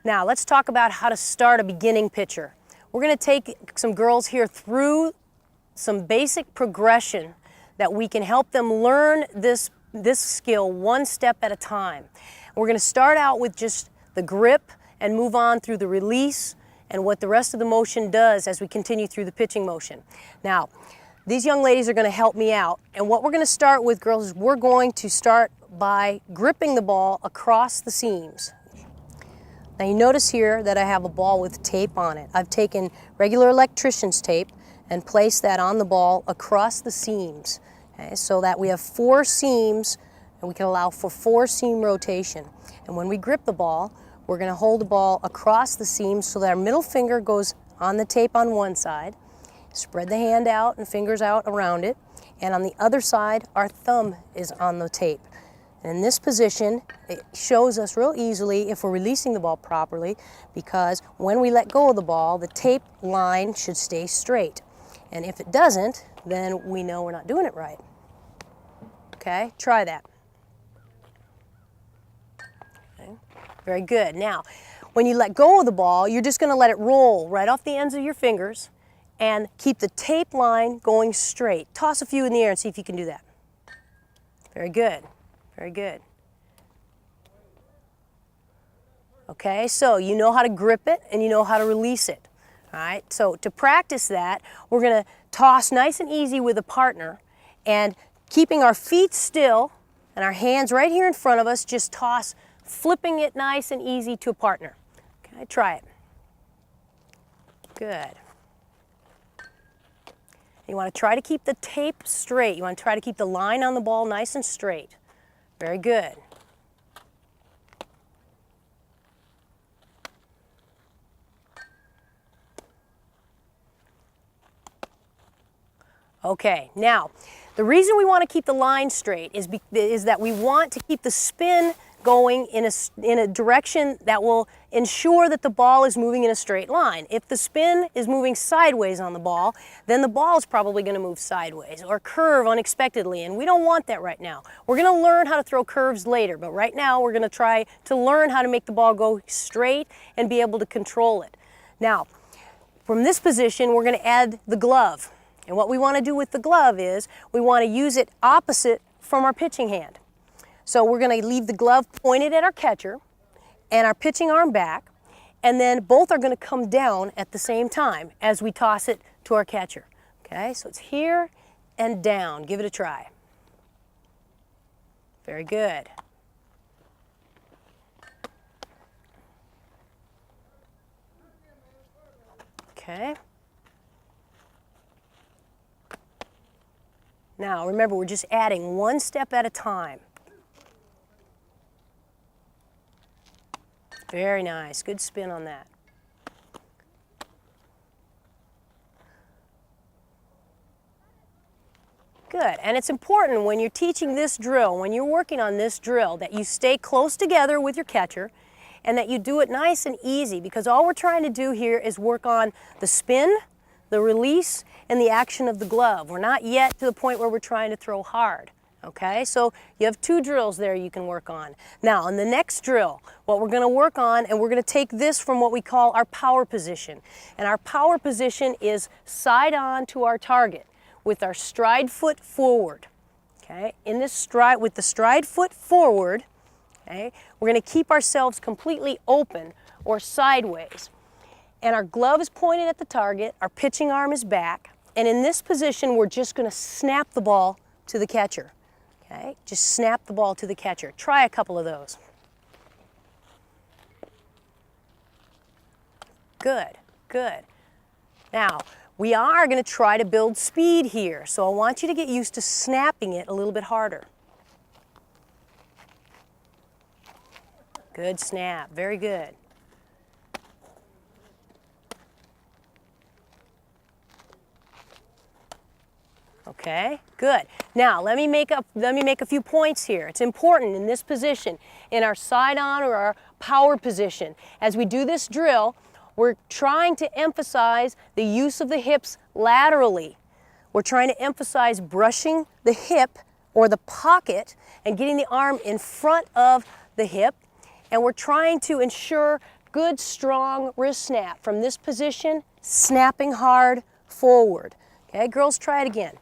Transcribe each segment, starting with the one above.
Now let's talk about how to start a beginning pitcher. We're going to take some girls here through some basic progression that we can help them learn this skill one step at a time. We're going to start out with just the grip and move on through the release and what the rest of the motion does as we continue through the pitching motion. Now, these young ladies are going to help me out, and what we're going to start with, girls, is we're going to start by gripping the ball across the seams. Now you notice here that I have a ball with tape on it. I've taken regular electrician's tape and placed that on the ball across the seams, okay, so that we have 4 seams and we can allow for 4 seam rotation. And when we grip the ball, we're going to hold the ball across the seams so that our middle finger goes on the tape on one side, spread the hand out and fingers out around it, and on the other side our thumb is on the tape. And in this position, it shows us real easily if we're releasing the ball properly, because when we let go of the ball, the tape line should stay straight. And if it doesn't, then we know we're not doing it right. Okay, try that. Okay. Very good. Now, when you let go of the ball, you're just going to let it roll right off the ends of your fingers and keep the tape line going straight. Toss a few in the air and see if you can do that. Very good. Very good. Okay, so you know how to grip it and you know how to release it. All right, so to practice that, we're going to toss nice and easy with a partner, and keeping our feet still and our hands right here in front of us, just toss, flipping it nice and easy to a partner. Okay, try it. Good. You want to try to keep the tape straight. You want to try to keep the line on the ball nice and straight. Very good. Okay, now, the reason we want to keep the line straight is that we want to keep the spin going in a direction that will ensure that the ball is moving in a straight line. If the spin is moving sideways on the ball, then the ball is probably going to move sideways or curve unexpectedly, and we don't want that right now. We're going to learn how to throw curves later, but right now we're going to try to learn how to make the ball go straight and be able to control it. Now, from this position, we're going to add the glove. And what we want to do with the glove is we want to use it opposite from our pitching hand. So we're going to leave the glove pointed at our catcher and our pitching arm back, and then both are going to come down at the same time as we toss it to our catcher. Okay, so it's here and down. Give it a try. Very good. Okay. Now remember, we're just adding one step at a time. Very nice. Good spin on that. Good. And it's important when you're teaching this drill, when you're working on this drill, that you stay close together with your catcher and that you do it nice and easy, because all we're trying to do here is work on the spin, the release, and the action of the glove. We're not yet to the point where we're trying to throw hard. Okay, so you have 2 drills there you can work on. Now, on the next drill, what we're going to work on, and we're going to take this from what we call our power position. And our power position is side on to our target with our stride foot forward. Okay, in this stride, with the stride foot forward, okay, we're going to keep ourselves completely open or sideways. And our glove is pointed at the target, our pitching arm is back, and in this position, we're just going to snap the ball to the catcher. Okay, just snap the ball to the catcher. Try a couple of those. Good, good. Now, we are going to try to build speed here, so I want you to get used to snapping it a little bit harder. Good snap, very good. Okay, good. Now let me make a few points here. It's important in this position, in our side on or our power position. As we do this drill, we're trying to emphasize the use of the hips laterally. We're trying to emphasize brushing the hip or the pocket and getting the arm in front of the hip, and we're trying to ensure good, strong wrist snap from this position, snapping hard forward. Okay, girls, try it again.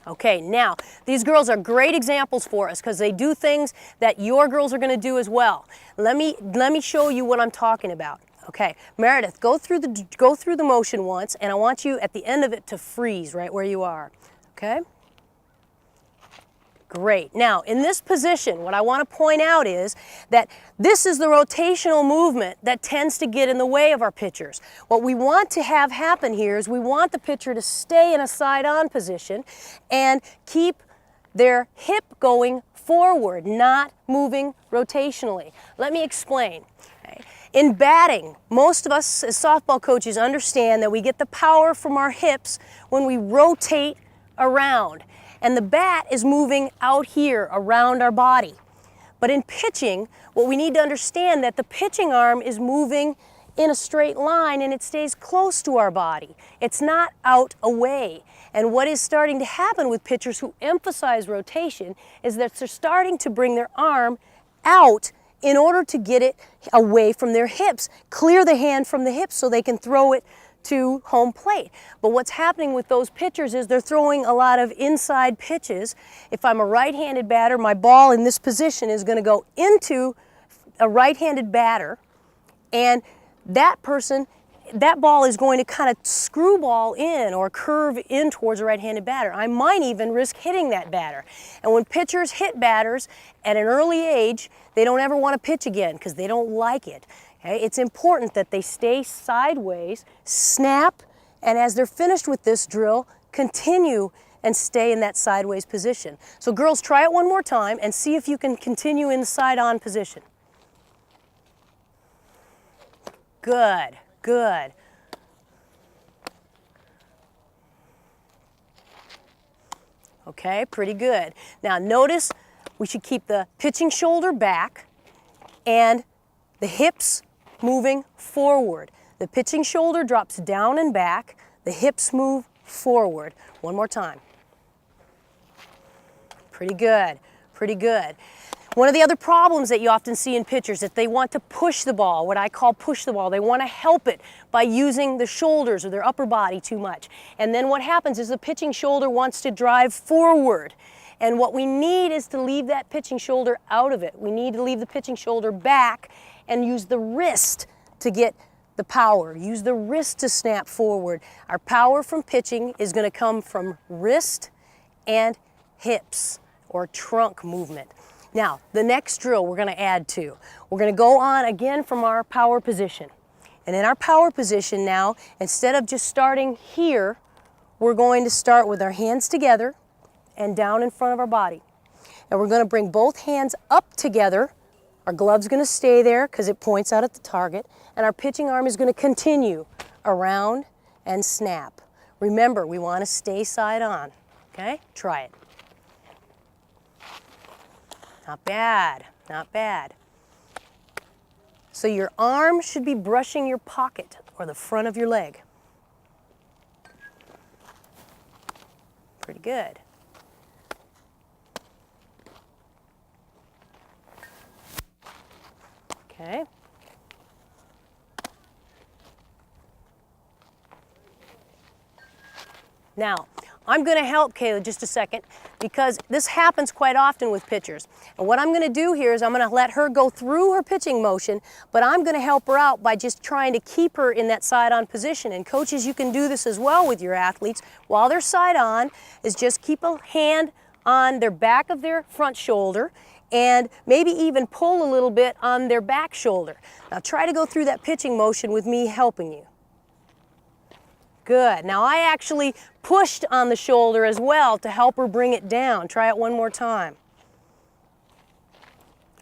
Okay, now, these girls are great examples for us because they do things that your girls are going to do as well. Let me show you what I'm talking about. Okay, Meredith, go through the motion once, and I want you at the end of it to freeze right where you are. Okay? Great. Now, in this position, what I want to point out is that this is the rotational movement that tends to get in the way of our pitchers. What we want to have happen here is we want the pitcher to stay in a side-on position and keep their hip going forward, not moving rotationally. Let me explain. Okay. In batting, most of us as softball coaches understand that we get the power from our hips when we rotate around. And the bat is moving out here around our body. But in pitching, what we need to understand that the pitching arm is moving in a straight line and it stays close to our body. It's not out away. And what is starting to happen with pitchers who emphasize rotation is that they're starting to bring their arm out in order to get it away from their hips, clear the hand from the hips so they can throw it to home plate. But what's happening with those pitchers is they're throwing a lot of inside pitches. If I'm a right-handed batter, my ball in this position is going to go into a right-handed batter, and that ball is going to kind of screwball in or curve in towards a right-handed batter. I might even risk hitting that batter. And when pitchers hit batters at an early age, they don't ever want to pitch again because they don't like it. Okay? It's important that they stay sideways, snap, and as they're finished with this drill, continue and stay in that sideways position. So girls, try it one more time and see if you can continue in the side-on position. Good, good. Okay, pretty good. Now notice we should keep the pitching shoulder back and the hips moving forward. The pitching shoulder drops down and back. The hips move forward. One more time. Pretty good, pretty good. One of the other problems that you often see in pitchers is that they want to push the ball, what I call push the ball. They want to help it by using the shoulders or their upper body too much. And then what happens is the pitching shoulder wants to drive forward. And what we need is to leave that pitching shoulder out of it. We need to leave the pitching shoulder back and use the wrist to get the power. Use the wrist to snap forward. Our power from pitching is going to come from wrist and hips or trunk movement. Now, the next drill we're going to add to. We're going to go on again from our power position. And in our power position now, instead of just starting here, we're going to start with our hands together and down in front of our body. And we're going to bring both hands up together. Our glove's going to stay there because it points out at the target, and our pitching arm is going to continue around and snap. Remember, we want to stay side on. Okay? Try it. Not bad, not bad. So your arm should be brushing your pocket or the front of your leg. Pretty good. Okay. Now, I'm going to help Kayla just a second because this happens quite often with pitchers. And what I'm going to do here is I'm going to let her go through her pitching motion, but I'm going to help her out by just trying to keep her in that side-on position. And coaches, you can do this as well with your athletes. While they're side-on, is just keep a hand on their back of their front shoulder and maybe even pull a little bit on their back shoulder. Now try to go through that pitching motion with me helping you. Good. Now I actually pushed on the shoulder as well to help her bring it down. Try it one more time.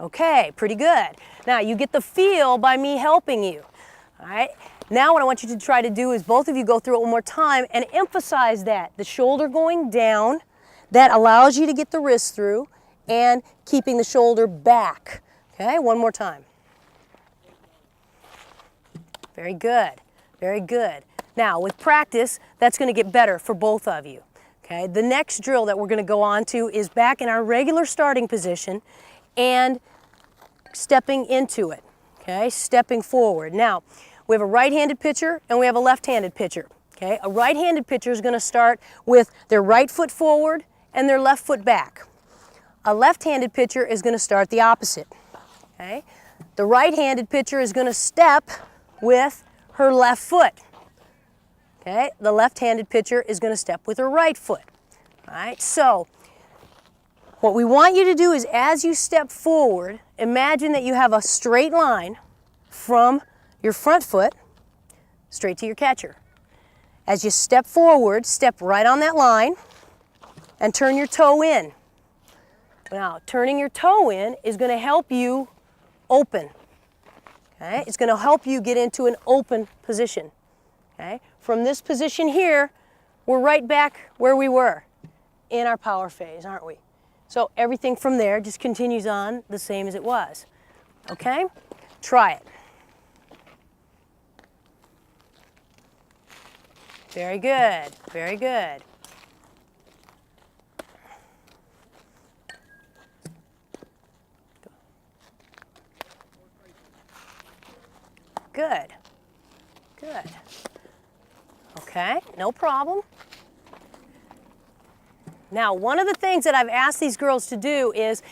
Okay, pretty good. Now you get the feel by me helping you. All right. Now what I want you to try to do is both of you go through it one more time and emphasize that. The shoulder going down, that allows you to get the wrist through, and keeping the shoulder back. Okay, one more time. Very good, very good. Now, with practice, that's going to get better for both of you. Okay, the next drill that we're going to go on to is back in our regular starting position and stepping into it. Okay, stepping forward. Now, we have a right-handed pitcher and we have a left-handed pitcher. Okay, a right-handed pitcher is going to start with their right foot forward and their left foot back. A left-handed pitcher is going to start the opposite. Okay, the right-handed pitcher is going to step with her left foot. Okay, the left-handed pitcher is going to step with her right foot. All right, so what we want you to do is as you step forward, imagine that you have a straight line from your front foot straight to your catcher. As you step forward, step right on that line and turn your toe in. Now, turning your toe in is going to help you open. Okay, it's going to help you get into an open position. Okay, from this position here, we're right back where we were in our power phase, aren't we? So everything from there just continues on the same as it was. Okay, try it. Very good, very good. Good, good. Okay, no problem. Now, one of the things that I've asked these girls to do is,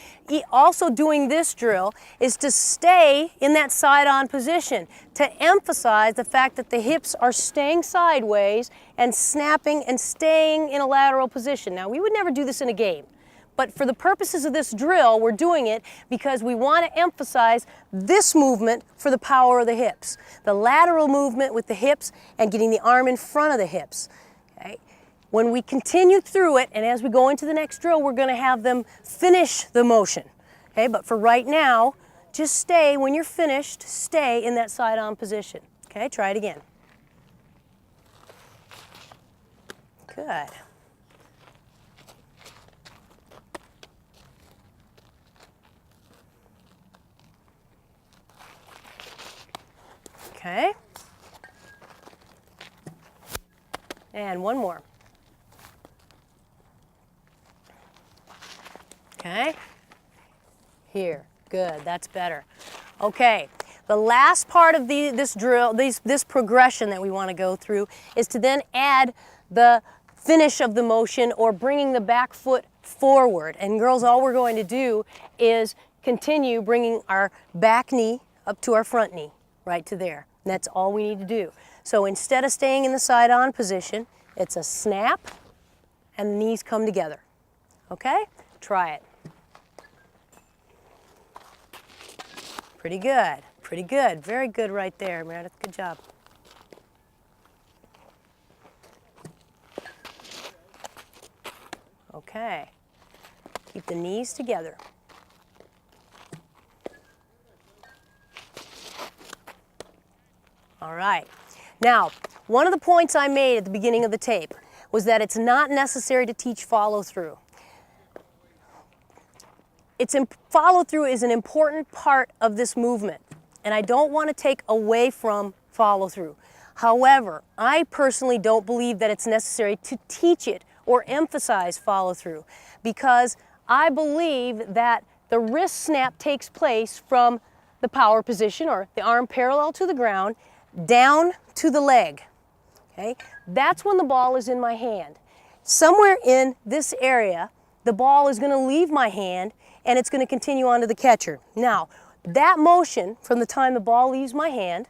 also doing this drill, is to stay in that side-on position, to emphasize the fact that the hips are staying sideways and snapping and staying in a lateral position. Now, we would never do this in a game, but for the purposes of this drill, we're doing it because we want to emphasize this movement for the power of the hips, the lateral movement with the hips and getting the arm in front of the hips. Okay? When we continue through it, and as we go into the next drill, we're going to have them finish the motion. Okay, but for right now, just stay, when you're finished, stay in that side-on position. Okay, try it again. Good. Okay. And one more. Okay. Here. Good. That's better. Okay. The last part of this drill, this progression that we want to go through is to then add the finish of the motion or bringing the back foot forward. And girls, all we're going to do is continue bringing our back knee up to our front knee, right to there. And that's all we need to do. So instead of staying in the side-on position, it's a snap and the knees come together. Okay? Try it. Pretty good. Pretty good. Very good right there, Meredith. Good job. Okay. Keep the knees together. All right. Now, one of the points I made at the beginning of the tape was that it's not necessary to teach follow-through. Follow-through is an important part of this movement, and I don't want to take away from follow-through. However, I personally don't believe that it's necessary to teach it or emphasize follow-through because I believe that the wrist snap takes place from the power position or the arm parallel to the ground down to the leg. Okay? That's when the ball is in my hand. Somewhere in this area, the ball is going to leave my hand and it's going to continue on to the catcher. Now, that motion from the time the ball leaves my hand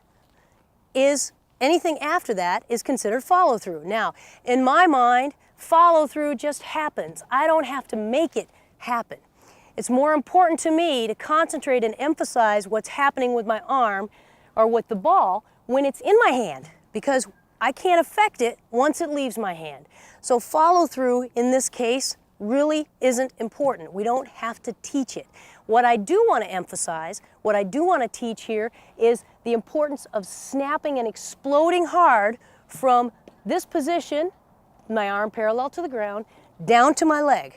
is anything after that is considered follow-through. Now, in my mind, follow-through just happens. I don't have to make it happen. It's more important to me to concentrate and emphasize what's happening with my arm or with the ball when it's in my hand because I can't affect it once it leaves my hand. So follow-through in this case really isn't important. We don't have to teach it. What I do want to emphasize, what I do want to teach here is the importance of snapping and exploding hard from this position, my arm parallel to the ground, down to my leg.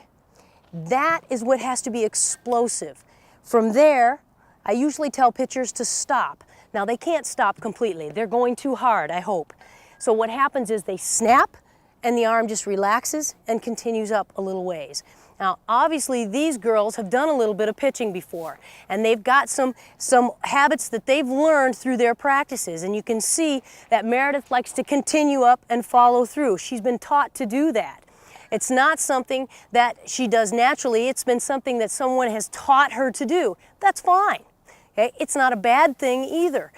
That is what has to be explosive. From there, I usually tell pitchers to stop. Now they can't stop completely. They're going too hard, I hope. So what happens is they snap and the arm just relaxes and continues up a little ways. Now, obviously, these girls have done a little bit of pitching before, and they've got some habits that they've learned through their practices, and you can see that Meredith likes to continue up and follow through. She's been taught to do that. It's not something that she does naturally. It's been something that someone has taught her to do. That's fine. Okay? It's not a bad thing either.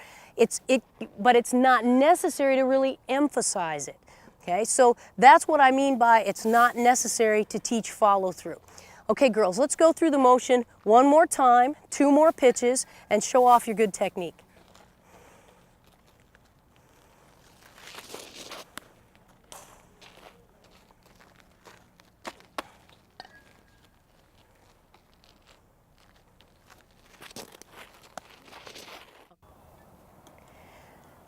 But it's not necessary to really emphasize it. Okay, so that's what I mean by it's not necessary to teach follow through. Okay, girls, let's go through the motion one more time, 2 more pitches, and show off your good technique.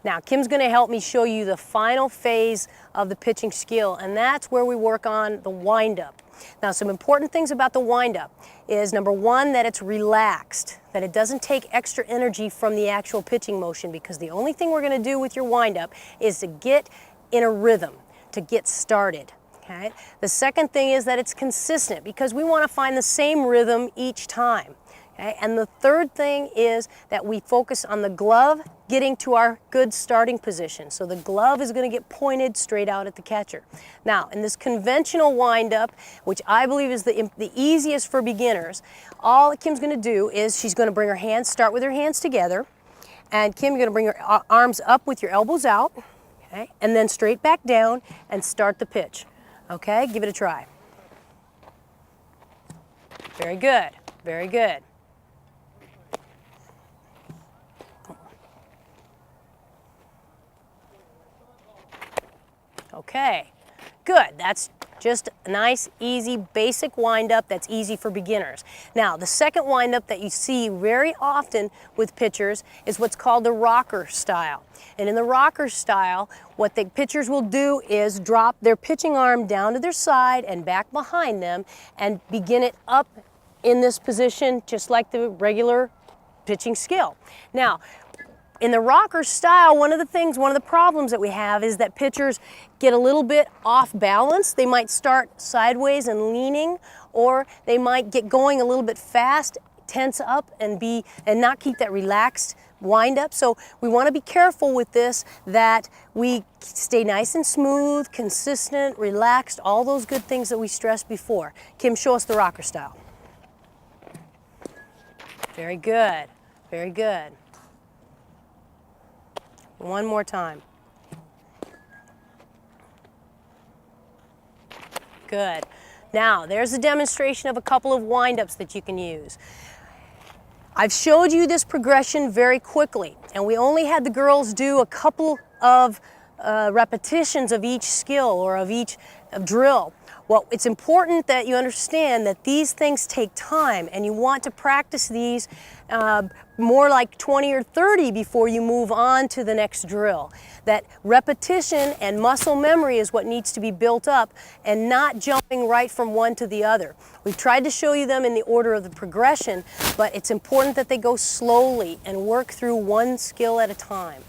Now, Kim's going to help me show you the final phase of the pitching skill, and that's where we work on the windup. Now, some important things about the windup is, number 1, that it's relaxed, that it doesn't take extra energy from the actual pitching motion, because the only thing we're going to do with your windup is to get in a rhythm, to get started. Okay? The second thing is that it's consistent, because we want to find the same rhythm each time. Okay? And the third thing is that we focus on the glove getting to our good starting position. So the glove is going to get pointed straight out at the catcher. Now, in this conventional windup, which I believe is the easiest for beginners, all that Kim's going to do is she's going to bring her hands, start with her hands together, and Kim, you're going to bring your arms up with your elbows out, okay, and then straight back down and start the pitch. Okay, give it a try. Very good, very good. Okay, good. That's just a nice, easy, basic windup that's easy for beginners. Now, the second windup that you see very often with pitchers is what's called the rocker style. And in the rocker style, what the pitchers will do is drop their pitching arm down to their side and back behind them and begin it up in this position, just like the regular pitching skill. Now, in the rocker style, one of the problems that we have is that pitchers get a little bit off balance. They might start sideways and leaning, or they might get going a little bit fast, tense up, and not keep that relaxed wind up. So we want to be careful with this, that we stay nice and smooth, consistent, relaxed, all those good things that we stressed before. Kim, show us the rocker style. Very good, very good. One more time. Good. Now, there's a demonstration of a couple of windups that you can use. I've showed you this progression very quickly, and we only had the girls do a couple of repetitions of each skill or of each drill. Well, it's important that you understand that these things take time, and you want to practice these more like 20 or 30 before you move on to the next drill. That repetition and muscle memory is what needs to be built up, and not jumping right from one to the other. We've tried to show you them in the order of the progression, but it's important that they go slowly and work through one skill at a time.